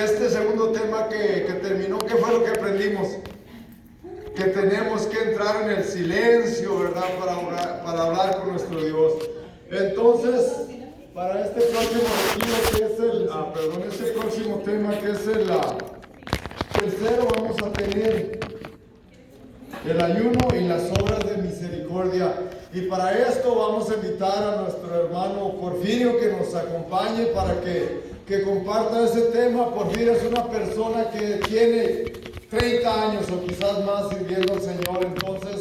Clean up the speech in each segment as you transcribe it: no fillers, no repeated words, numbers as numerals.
Este segundo tema que terminó, ¿qué fue lo que aprendimos? Que tenemos que entrar en el silencio, ¿verdad? Para hablar con nuestro Dios. Entonces, para este próximo retiro, que es este próximo tema, que es el tercero, vamos a tener el ayuno y las obras de misericordia. Y para esto vamos a invitar a nuestro hermano Porfirio que nos acompañe para que comparta ese tema. Porfirio es una persona que tiene 30 años o quizás más sirviendo al Señor. Entonces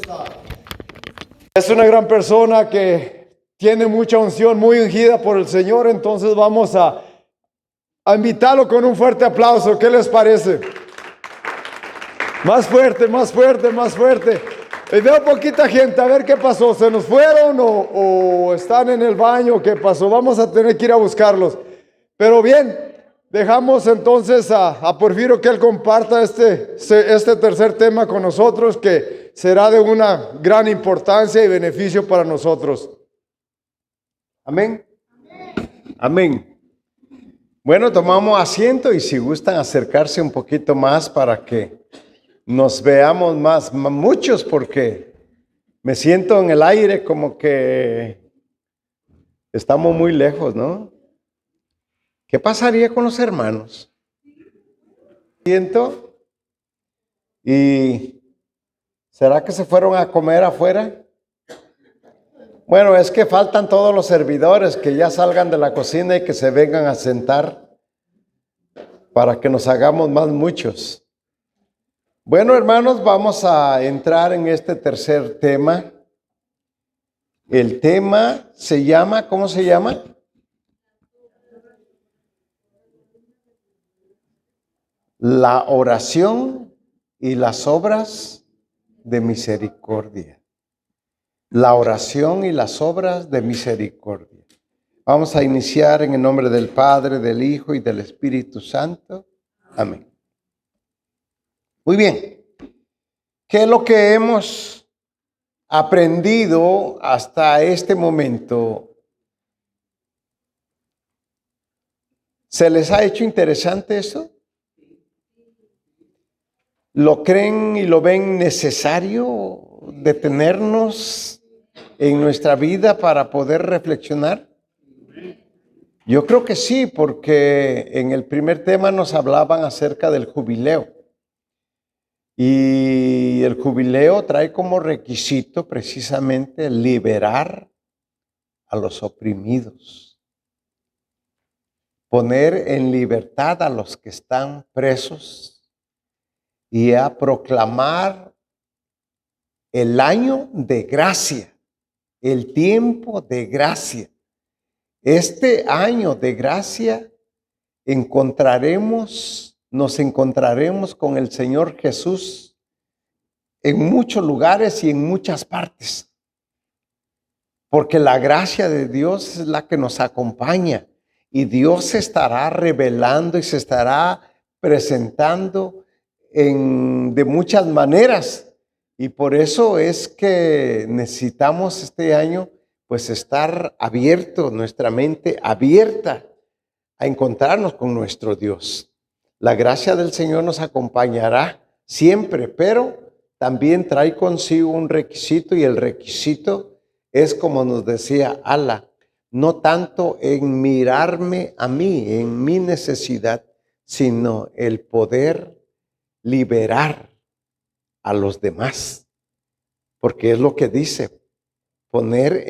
es una gran persona que tiene mucha unción, muy ungida por el Señor. Entonces vamos a invitarlo con un fuerte aplauso. ¿Qué les parece? Más fuerte, más fuerte, más fuerte. Veo poquita gente, a ver qué pasó. ¿Se nos fueron o están en el baño? ¿Qué pasó? Vamos a tener que ir a buscarlos. Pero bien, dejamos entonces a Porfirio que él comparta este tercer tema con nosotros, que será de una gran importancia y beneficio para nosotros. Amén. Amén. Bueno, tomamos asiento y si gustan acercarse un poquito más para que nos veamos muchos, porque me siento en el aire como que estamos muy lejos, ¿no? ¿Qué pasaría con los hermanos? Siento. ¿Y será que se fueron a comer afuera? Bueno, es que faltan todos los servidores que ya salgan de la cocina y que se vengan a sentar para que nos hagamos más muchos. Bueno, hermanos, vamos a entrar en este tercer tema. El tema se llama, ¿cómo se llama? La oración y las obras de misericordia. La oración y las obras de misericordia. Vamos a iniciar en el nombre del Padre, del Hijo y del Espíritu Santo. Amén. Muy bien. ¿Qué es lo que hemos aprendido hasta este momento? ¿Se les ha hecho interesante esto? ¿Lo creen y lo ven necesario detenernos en nuestra vida para poder reflexionar? Yo creo que sí, porque en el primer tema nos hablaban acerca del jubileo. Y el jubileo trae como requisito precisamente liberar a los oprimidos, poner en libertad a los que están presos y a proclamar el año de gracia, el tiempo de gracia. Este año de gracia nos encontraremos con el Señor Jesús en muchos lugares y en muchas partes. Porque la gracia de Dios es la que nos acompaña y Dios se estará revelando y se estará presentando de muchas maneras. Y por eso es que necesitamos este año pues estar abierto, nuestra mente abierta a encontrarnos con nuestro Dios. La gracia del Señor nos acompañará siempre, pero también trae consigo un requisito, y el requisito es, como nos decía Ala, no tanto en mirarme a mí, en mi necesidad, sino el poder liberar a los demás. Porque es lo que dice, poner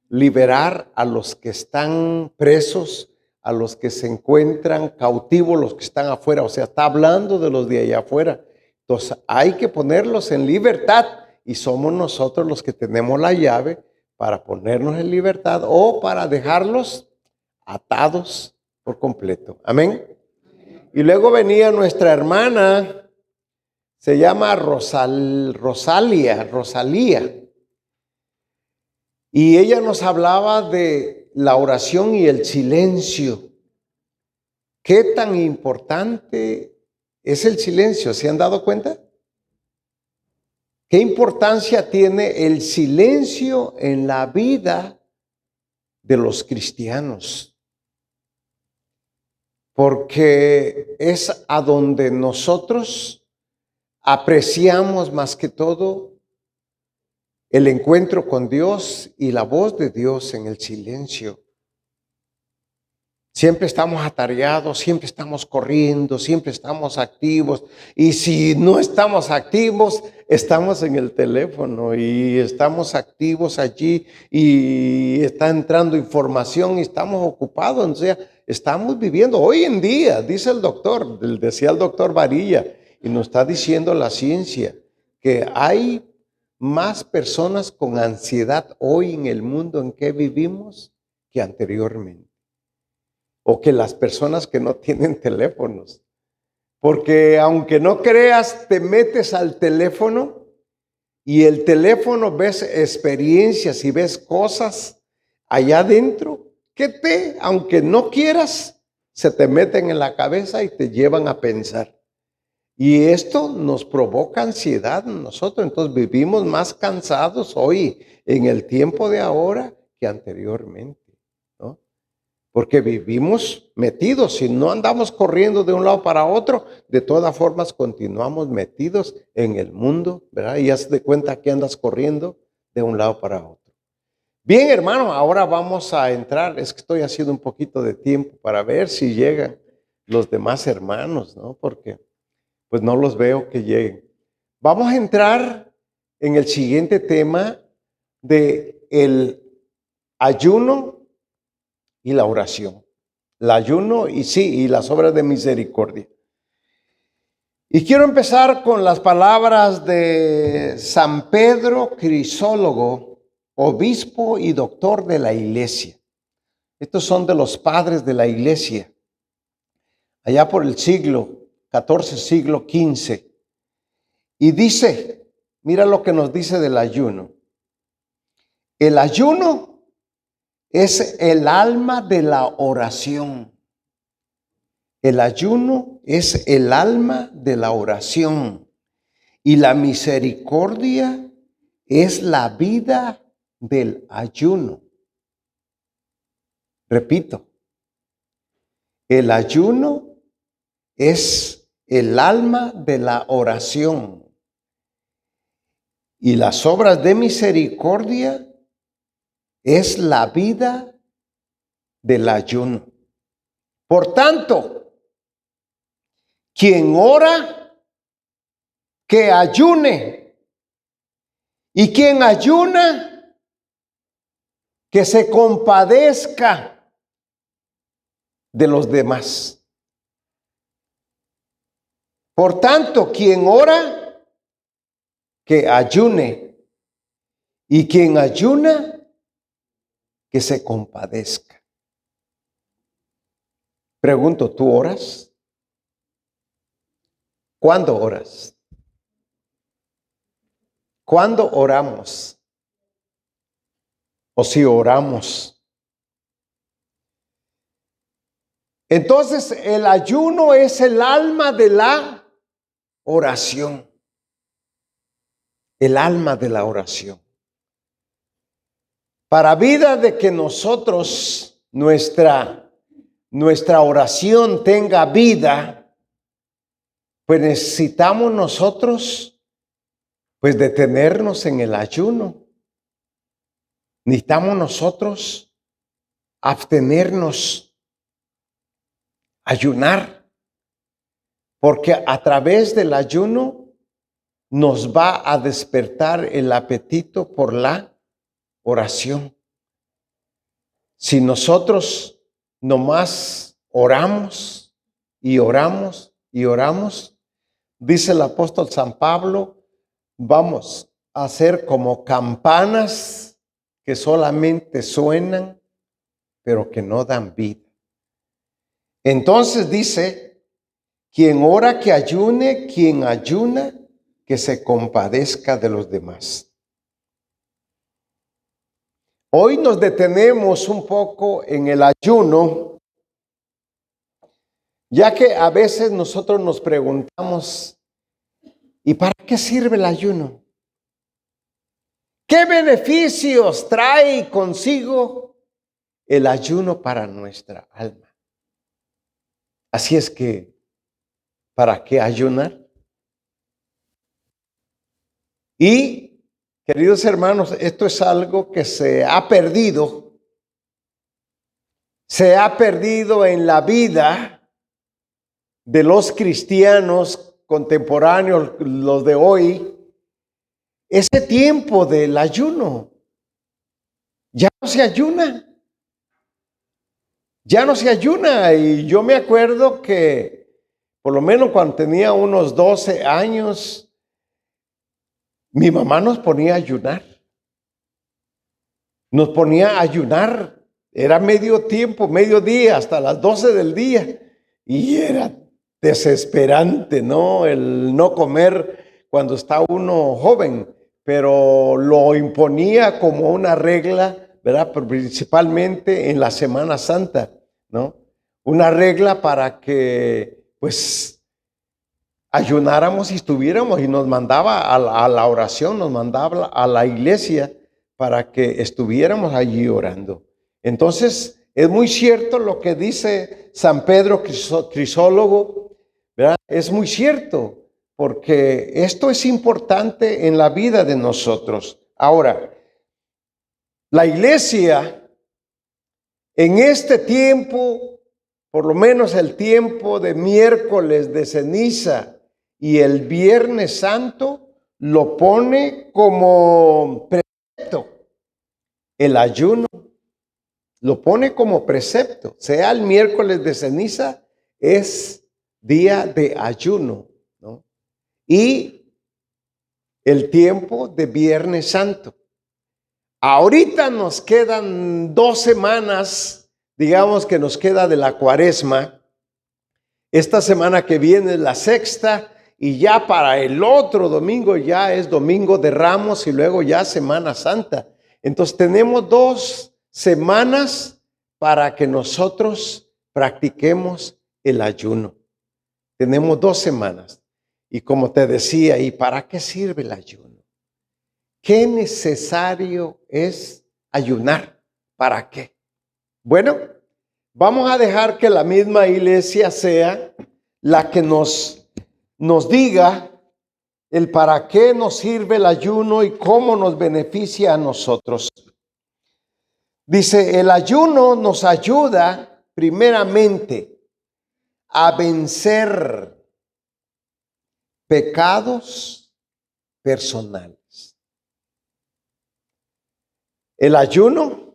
liberar a los que están presos, a los que se encuentran cautivos, los que están afuera. O sea, está hablando de los de allá afuera. Entonces hay que ponerlos en libertad y somos nosotros los que tenemos la llave para ponernos en libertad o para dejarlos atados por completo. Amén. Y luego venía nuestra hermana, se llama Rosalía. Y ella nos hablaba de la oración y el silencio. ¿Qué tan importante es el silencio? ¿Se han dado cuenta? ¿Qué importancia tiene el silencio en la vida de los cristianos? porque es a donde nosotros apreciamos más que todo el encuentro con Dios y la voz de Dios en el silencio. Siempre estamos atareados, siempre estamos corriendo, siempre estamos activos. Y si no estamos activos, estamos en el teléfono y estamos activos allí y está entrando información y estamos ocupados. O sea, estamos viviendo hoy en día, dice el doctor, decía el doctor Varilla, y nos está diciendo la ciencia, que hay más personas con ansiedad hoy en el mundo en que vivimos que anteriormente. O que las personas que no tienen teléfonos. Porque aunque no creas, te metes al teléfono y el teléfono ves experiencias y ves cosas allá adentro que aunque no quieras, se te meten en la cabeza y te llevan a pensar. Y esto nos provoca ansiedad en nosotros. Entonces vivimos más cansados hoy en el tiempo de ahora que anteriormente, ¿no? Porque vivimos metidos, si no andamos corriendo de un lado para otro, de todas formas continuamos metidos en el mundo, ¿verdad? Y haz de cuenta que andas corriendo de un lado para otro. Bien, hermano, ahora vamos a entrar. Es que estoy haciendo un poquito de tiempo para ver si llegan los demás hermanos, ¿no? Porque pues no los veo que lleguen. Vamos a entrar en el siguiente tema de el ayuno y la oración. El ayuno y las obras de misericordia. Y quiero empezar con las palabras de San Pedro Crisólogo, obispo y doctor de la iglesia. Estos son de los padres de la iglesia, allá por el siglo XIV, siglo XV. Y dice, mira lo que nos dice del ayuno. El ayuno es el alma de la oración. El ayuno es el alma de la oración. Y la misericordia es la vida del ayuno. Repito, el ayuno es el alma de la oración. Y las obras de misericordia es la vida del ayuno. Por tanto, quien ora, que ayune. Y quien ayuna, que se compadezca de los demás. Por tanto, quien ora, que ayune. Y quien ayuna, que se compadezca. Pregunto, ¿tú oras? ¿Cuándo oras? ¿Cuándo oramos? ¿O si oramos? Entonces, el ayuno es el alma de la oración. El alma de la oración. Para vida de que nosotros, nuestra oración tenga vida, pues necesitamos nosotros, pues detenernos en el ayuno. Necesitamos nosotros abstenernos, ayunar, porque a través del ayuno nos va a despertar el apetito por la oración. Si nosotros nomás oramos y oramos y oramos, dice el apóstol San Pablo, vamos a ser como campanas que solamente suenan, pero que no dan vida. Entonces dice, quien ora que ayune, quien ayuna que se compadezca de los demás. Hoy nos detenemos un poco en el ayuno, ya que a veces nosotros nos preguntamos, ¿y para qué sirve el ayuno? ¿Qué beneficios trae consigo el ayuno para nuestra alma? Así es que, ¿para qué ayunar? Y, queridos hermanos, esto es algo que se ha perdido en la vida de los cristianos contemporáneos, los de hoy, ese tiempo del ayuno. Ya no se ayuna. Ya no se ayuna. Y yo me acuerdo que, por lo menos cuando tenía unos 12 años, mi mamá nos ponía a ayunar. Nos ponía a ayunar. Era medio tiempo, mediodía, hasta las 12 del día. Y era desesperante, ¿no? El no comer cuando está uno joven. Pero lo imponía como una regla, ¿verdad? Pero principalmente en la Semana Santa, ¿no? Una regla para que, pues, ayunáramos y estuviéramos, y nos mandaba a la oración, nos mandaba a la iglesia para que estuviéramos allí orando. Entonces, es muy cierto lo que dice San Pedro Crisólogo, ¿verdad? Es muy cierto, porque esto es importante en la vida de nosotros. Ahora, la iglesia en este tiempo, por lo menos el tiempo de miércoles de ceniza y el Viernes Santo, lo pone como precepto. El ayuno lo pone como precepto. Sea el miércoles de ceniza, es día de ayuno, ¿no? Y el tiempo de Viernes Santo. Ahorita nos quedan 2 semanas, digamos que nos queda de la Cuaresma. Esta semana que viene es la sexta, y ya para el otro domingo ya es Domingo de Ramos y luego ya Semana Santa. Entonces tenemos 2 semanas para que nosotros practiquemos el ayuno. Tenemos 2 semanas. Y como te decía, ¿y para qué sirve el ayuno? ¿Qué necesario es ayunar? ¿Para qué? Bueno, vamos a dejar que la misma iglesia sea la que nos diga el para qué nos sirve el ayuno y cómo nos beneficia a nosotros. Dice, el ayuno nos ayuda primeramente a vencer pecados personales. El ayuno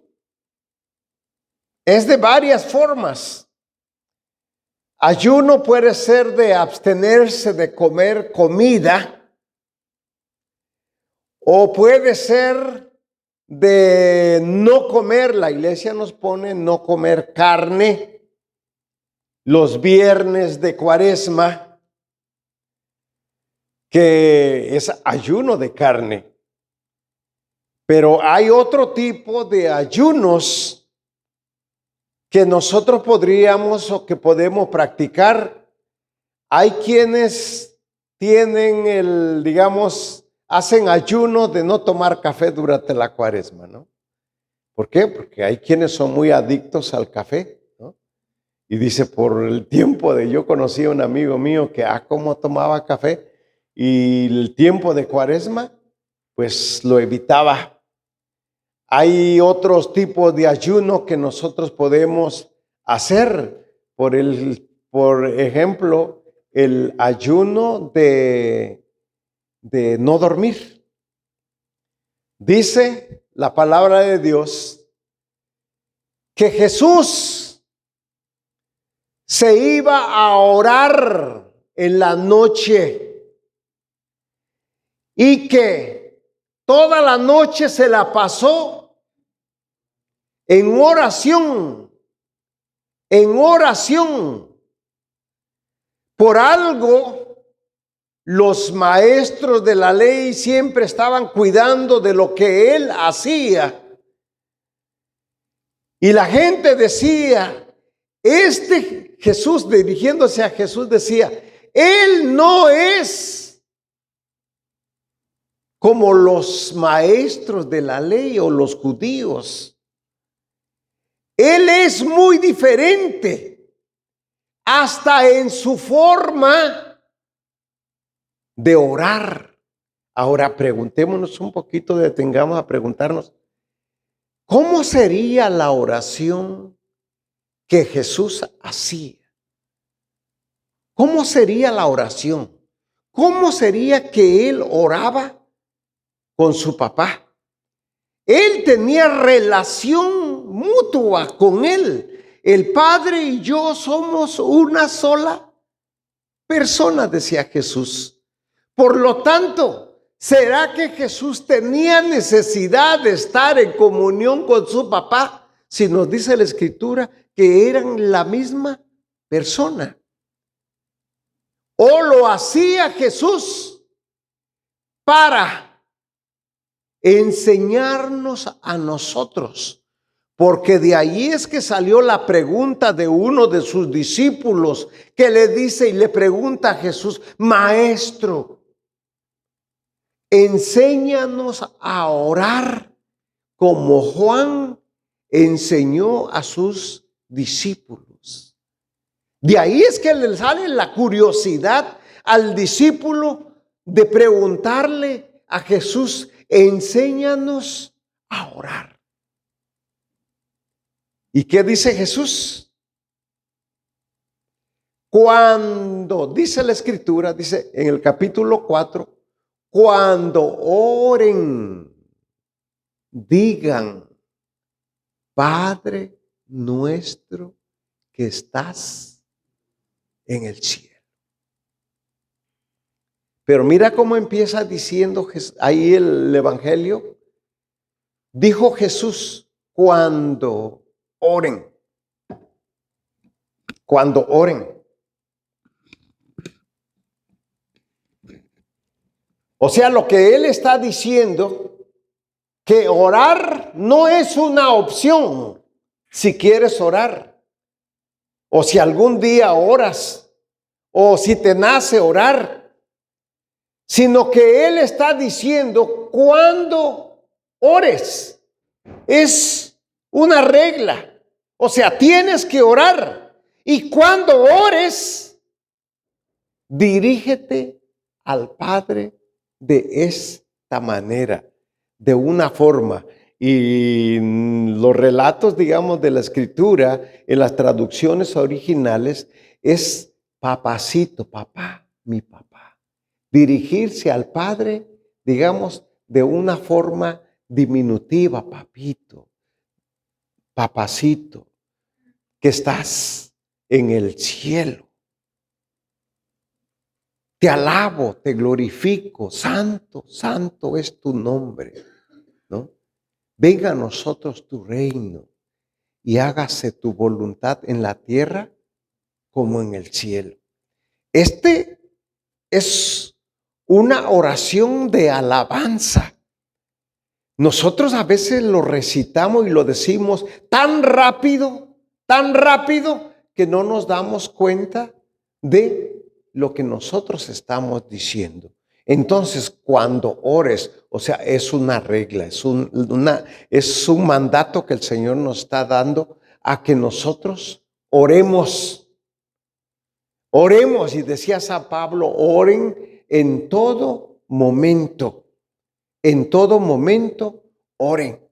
es de varias formas. Ayuno puede ser de abstenerse de comer comida, o puede ser de no comer. La iglesia nos pone no comer carne los viernes de Cuaresma, que es ayuno de carne. Pero hay otro tipo de ayunos que nosotros podríamos o que podemos practicar. Hay quienes tienen hacen ayuno de no tomar café durante la Cuaresma, ¿no? ¿Por qué? Porque hay quienes son muy adictos al café, ¿no? Y dice, por el tiempo yo conocí a un amigo mío que cómo tomaba café, y el tiempo de Cuaresma, pues lo evitaba. Hay otros tipos de ayuno que nosotros podemos hacer. Por ejemplo, el ayuno de no dormir. Dice la palabra de Dios que Jesús se iba a orar en la noche y que toda la noche se la pasó en oración, Por algo, los maestros de la ley siempre estaban cuidando de lo que él hacía. Y la gente decía, Jesús, dirigiéndose a Jesús, decía, él no es como los maestros de la ley o los judíos. Él es muy diferente. hasta en su forma de orar. Ahora preguntémonos un poquito, detengamos a preguntarnos, ¿cómo sería la oración que Jesús hacía? ¿Cómo sería la oración? ¿Cómo sería que él oraba con su papá? Él tenía relación mutua con él. El Padre y yo somos una sola persona, decía Jesús. Por lo tanto, ¿será que Jesús tenía necesidad de estar en comunión con su papá? Si nos dice la Escritura que eran la misma persona. ¿O lo hacía Jesús para enseñarnos a nosotros? Porque de ahí es que salió la pregunta de uno de sus discípulos que le dice y le pregunta a Jesús: Maestro, enséñanos a orar como Juan enseñó a sus discípulos. De ahí es que le sale la curiosidad al discípulo de preguntarle a Jesús: enséñanos a orar. ¿Y qué dice Jesús? Cuando, dice la Escritura, dice en el capítulo 4, cuando oren, digan: Padre nuestro que estás en el cielo. Pero mira cómo empieza diciendo ahí el Evangelio. Dijo Jesús: cuando oren. Cuando oren. O sea, lo que él está diciendo, que orar no es una opción si quieres orar, o si algún día oras, o si te nace orar, sino que él está diciendo cuando ores. Es una regla, o sea, tienes que orar, y cuando ores, dirígete al Padre de esta manera, de una forma. Y los relatos, digamos, de la Escritura, en las traducciones originales, es papacito, papá, mi papá. Dirigirse al Padre, digamos, de una forma diminutiva: papito, papacito, que estás en el cielo. Te alabo, te glorifico, santo, santo es tu nombre, ¿no? Venga a nosotros tu reino y hágase tu voluntad en la tierra como en el cielo. Este es una oración de alabanza. Nosotros a veces lo recitamos y lo decimos tan rápido, que no nos damos cuenta de lo que nosotros estamos diciendo. Entonces, cuando ores, o sea, es una regla, es un mandato que el Señor nos está dando a que nosotros oremos. Oremos, y decía San Pablo, oren en todo momento. En todo momento, oren.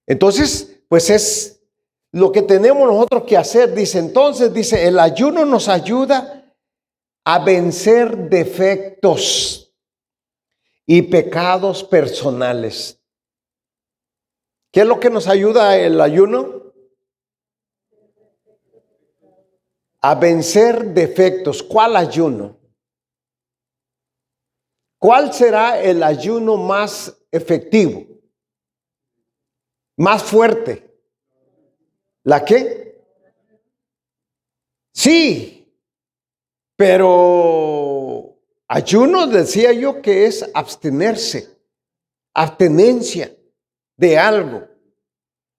Entonces, pues es lo que tenemos nosotros que hacer. Dice, entonces, dice, el ayuno nos ayuda a vencer defectos y pecados personales. ¿Qué es lo que nos ayuda el ayuno? A vencer defectos. ¿Cuál ayuno? ¿Cuál será el ayuno más efectivo? Más fuerte. ¿La qué? Sí. Pero ayuno, decía yo, que es abstenerse, abstenencia de algo.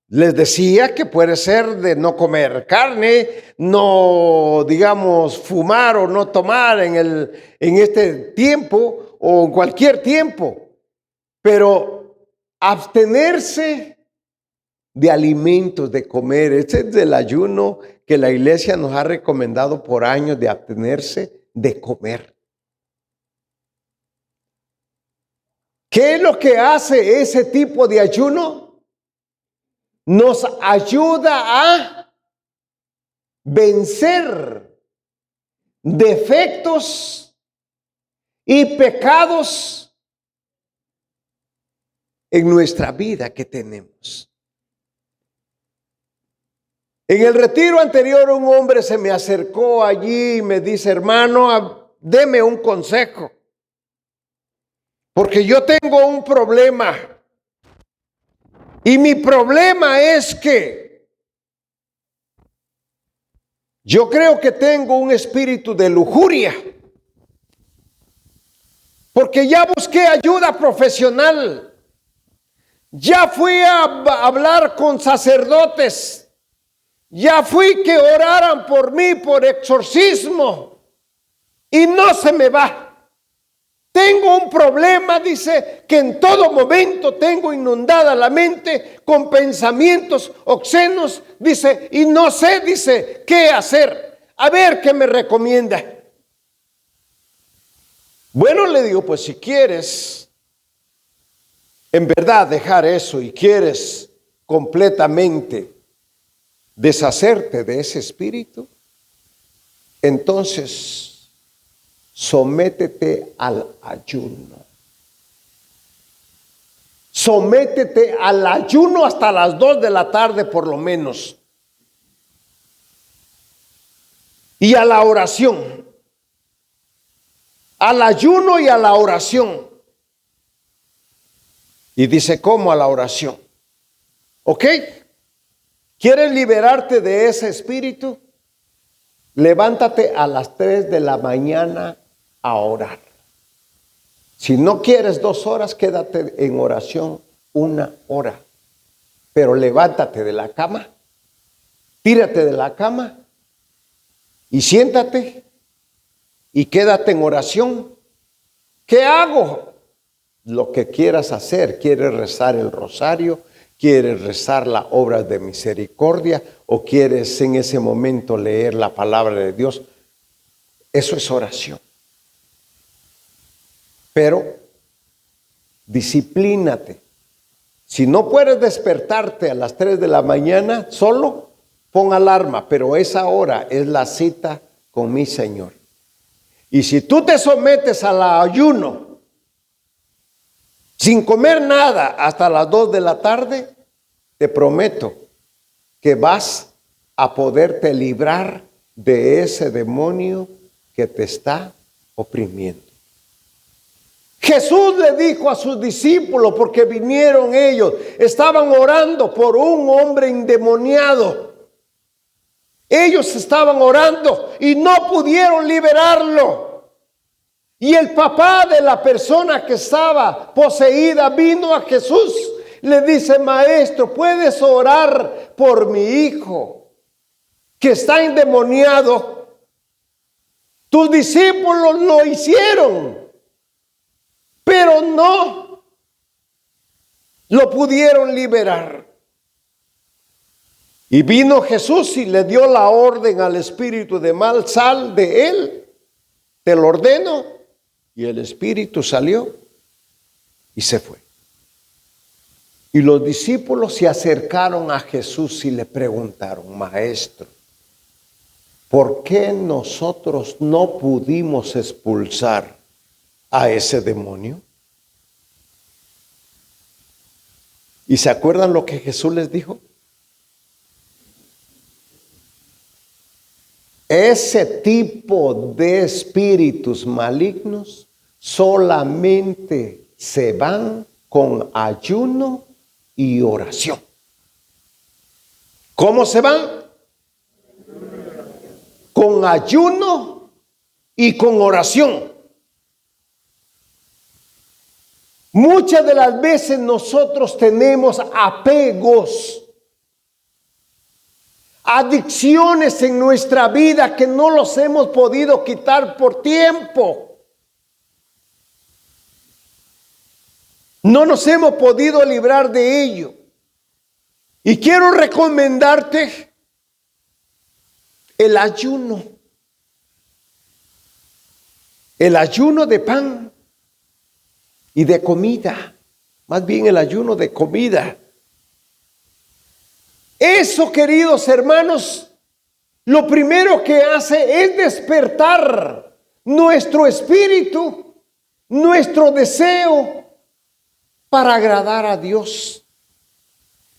Les decía que puede ser de no comer carne, no, digamos, fumar o no tomar en este tiempo o en cualquier tiempo. Pero abstenerse de alimentos, de comer, ese es el ayuno que la iglesia nos ha recomendado por años de abstenerse de comer. ¿Qué es lo que hace ese tipo de ayuno? Nos ayuda a vencer defectos y pecados en nuestra vida que tenemos. En el retiro anterior un hombre se me acercó allí y me dice: hermano, deme un consejo, porque yo tengo un problema. Y mi problema es que yo creo que tengo un espíritu de lujuria, porque ya busqué ayuda profesional, ya fui a hablar con sacerdotes, ya fui que oraran por mí por exorcismo y no se me va. Tengo un problema, dice, que en todo momento tengo inundada la mente con pensamientos obscenos, dice, y no sé, dice, qué hacer. A ver, ¿qué me recomienda? Bueno, le digo, pues si quieres en verdad dejar eso y quieres completamente deshacerte de ese espíritu, entonces sométete al ayuno. Sométete al ayuno hasta las 2 de la tarde por lo menos. Y a la oración. Al ayuno y a la oración. Y dice, ¿cómo a la oración? ¿Ok? ¿Quieres liberarte de ese espíritu? Levántate a las 3 de la mañana a orar. Si no quieres 2 horas, quédate en oración 1 hora. Pero levántate de la cama, tírate de la cama y siéntate y quédate en oración. ¿Qué hago? Lo que quieras hacer. ¿Quieres rezar el rosario? ¿Quieres rezar la obra de misericordia? ¿O quieres en ese momento leer la palabra de Dios? Eso es oración. Pero disciplínate. Si no puedes despertarte a las 3 de la mañana solo, pon alarma, pero esa hora es la cita con mi Señor. Y si tú te sometes al ayuno sin comer nada hasta las 2 de la tarde, te prometo que vas a poderte librar de ese demonio que te está oprimiendo. Jesús le dijo a sus discípulos, porque vinieron ellos, estaban orando por un hombre endemoniado. Ellos estaban orando y no pudieron liberarlo. Y el papá de la persona que estaba poseída vino a Jesús. Le dice: maestro, ¿puedes orar por mi hijo que está endemoniado? Tus discípulos lo hicieron, pero no lo pudieron liberar. Y vino Jesús y le dio la orden al espíritu de mal: sal de él, te lo ordeno. Y el espíritu salió y se fue. Y los discípulos se acercaron a Jesús y le preguntaron: maestro, ¿por qué nosotros no pudimos expulsar a ese demonio? ¿Y se acuerdan lo que Jesús les dijo? Ese tipo de espíritus malignos solamente se van con ayuno y oración. ¿Cómo se van? Con ayuno y con oración. Muchas de las veces nosotros tenemos apegos, adicciones en nuestra vida que no los hemos podido quitar por tiempo. No nos hemos podido librar de ello. Y quiero recomendarte el ayuno. El ayuno de pan y de comida. Más bien el ayuno de comida. Eso, queridos hermanos, lo primero que hace es despertar nuestro espíritu, nuestro deseo para agradar a Dios.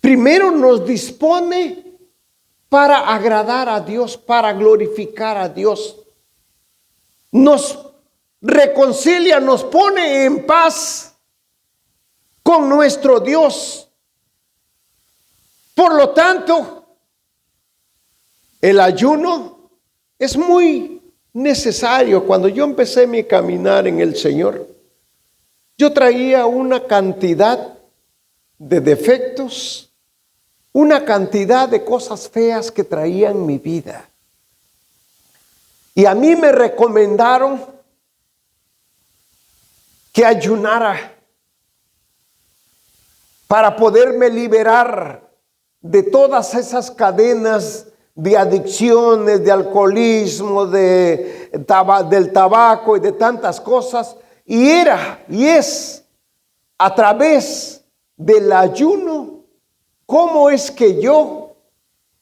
Primero nos dispone para agradar a Dios, para glorificar a Dios. Nos reconcilia, nos pone en paz con nuestro Dios. Por lo tanto, el ayuno es muy necesario. Cuando yo empecé mi caminar en el Señor, yo traía una cantidad de defectos, una cantidad de cosas feas que traía en mi vida. Y a mí me recomendaron que ayunara para poderme liberar de todas esas cadenas de adicciones, de alcoholismo, del tabaco y de tantas cosas. Y es a través del ayuno cómo es que yo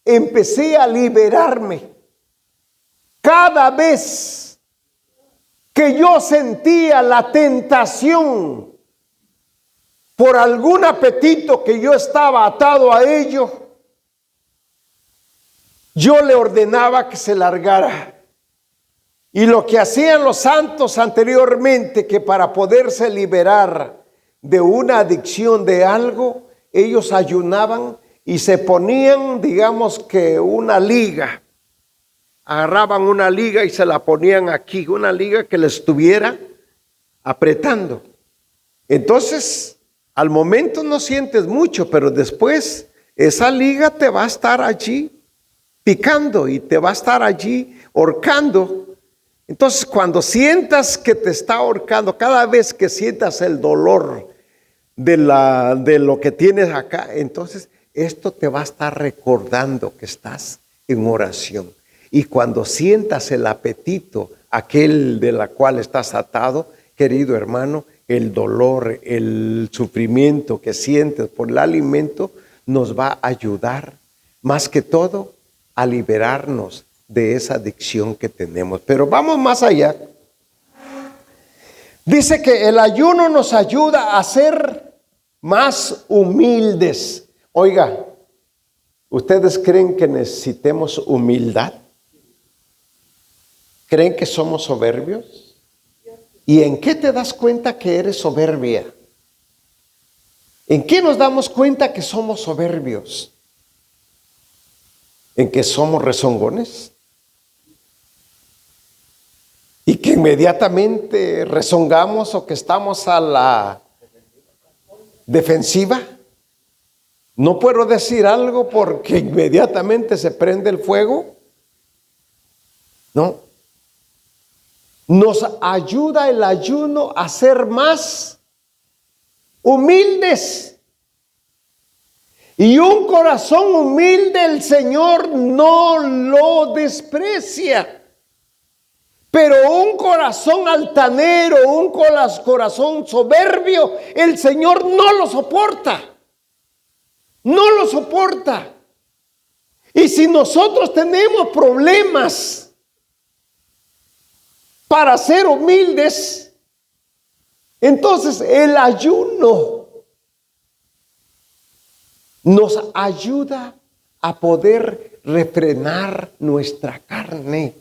empecé a liberarme. Cada vez que yo sentía la tentación por algún apetito que yo estaba atado a ello, yo le ordenaba que se largara. Y lo que hacían los santos anteriormente, que para poderse liberar de una adicción de algo, ellos ayunaban y se ponían, digamos que una liga. Agarraban una liga y se la ponían aquí, una liga que les estuviera apretando. Entonces, al momento no sientes mucho, pero después esa liga te va a estar allí picando y te va a estar allí ahorcando. Entonces, cuando sientas que te está ahorcando, cada vez que sientas el dolor de lo que tienes acá, entonces esto te va a estar recordando que estás en oración. Y cuando sientas el apetito, aquel de la cual estás atado, querido hermano, el dolor, el sufrimiento que sientes por el alimento nos va a ayudar más que todo a liberarnos de esa adicción que tenemos. Pero vamos más allá. Dice que el ayuno nos ayuda a ser más humildes. Oiga, ¿ustedes creen que necesitemos humildad? ¿Creen que somos soberbios? ¿Y en qué te das cuenta que eres soberbia? ¿En qué nos damos cuenta que somos soberbios? ¿En que somos rezongones? ¿Y que inmediatamente rezongamos o que estamos a la defensiva? No puedo decir algo porque inmediatamente se prende el fuego. No. Nos ayuda el ayuno a ser más humildes. Y un corazón humilde el Señor no lo desprecia. Pero un corazón altanero, un corazón soberbio, el Señor no lo soporta. No lo soporta. Y si nosotros tenemos problemas para ser humildes, entonces el ayuno nos ayuda a poder refrenar nuestra carne.